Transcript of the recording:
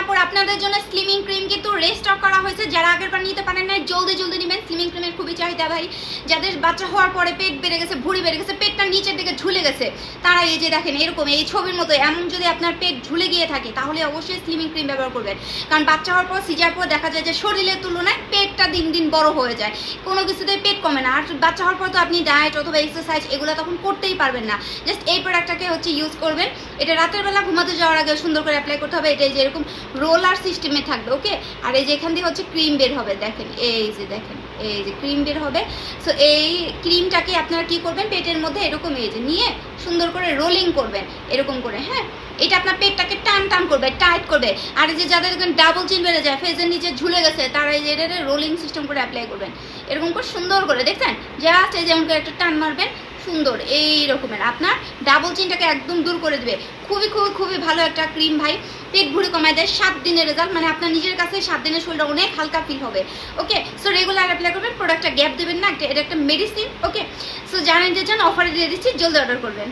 আপুর আপনাদের জন্য স্লিমিং ক্রিম কিন্তু রেস্টক করা হয়েছে। যারা আগের বার নিতে পারেন না জলদি জলদি নেবেন। স্লিমিং ক্রিমের খুবই চাহিদা ভাই। যাদের বাচ্চা হওয়ার পরে পেট বেড়ে গেছে, ভুঁড়ি বেড়ে গেছে, পেটটা নিচের দিকে ঝুলে গেছে, তারা এই যে দেখেন এরকম এই ছবির মতো এমন যদি আপনার পেট ঝুলে গিয়ে থাকে তাহলে অবশ্যই স্লিমিং ক্রিম ব্যবহার করবেন। কারণ বাচ্চা হওয়ার পর সিজার পর দেখা যায় যে শরীরের তুলনায় পেটটা দিন দিন বড় হয়ে যায়, কোনো কিছুতেই পেট কমে না। আর বাচ্চা হওয়ার পর তো আপনি ডায়েট অথবা এক্সারসাইজ এগুলো তখন করতেই পারবেন না। জাস্ট এই প্রোডাক্টটাকে হচ্ছে ইউজ করবেন। এটা রাতের বেলা ঘুমাতে যাওয়ার আগে সুন্দর করে অ্যাপ্লাই করতে হবে। এটা যে এরকম রোলার সিস্টেমে থাকবে, ওকে। আর এই যে এখান দিয়ে হচ্ছে ক্রিম বের হবে, দেখেন এই যে দেখেন এই যে ক্রিম বের হবে। সো এই ক্রিমটাকে আপনারা কি করবেন, পেটের মধ্যে এরকম এই যে নিয়ে সুন্দর করে রোলিং করবেন এরকম করে, হ্যাঁ। এটা আপনার পেটটাকে টান টান করবে, টাইট করবে। আর এই যে যাদের ডাবল চিন বেড়ে যায়, ফেসের নিচে ঝুলে গেছে, তারা এই যে এটা রোলিং সিস্টেম করে অ্যাপ্লাই করবেন এরকম করে সুন্দর করে, দেখছেন জাস্ট এই যেমন করে একটা টান মারবেন সুন্দর এই রকমের আপনার ডাবল চিনটাকে একদম দূর করে দেবে। খুবই খুবই খুবই ভালো একটা ক্রিম ভাই, পেট ভুঁড়ি কমায় দেয়। 7 দিনের রেজাল্ট, মানে আপনার নিজের কাছে 7 দিনের শরীরটা অনেক হালকা ফিল হবে, ওকে। সো রেগুলার অ্যাপ্লাই করবেন, প্রোডাক্টটা গ্যাপ দেবেন না, এটা একটা মেডিসিন, ওকে। সো জানেন যে চান অফারে দিয়ে দিচ্ছি, জলদি অর্ডার করবেন।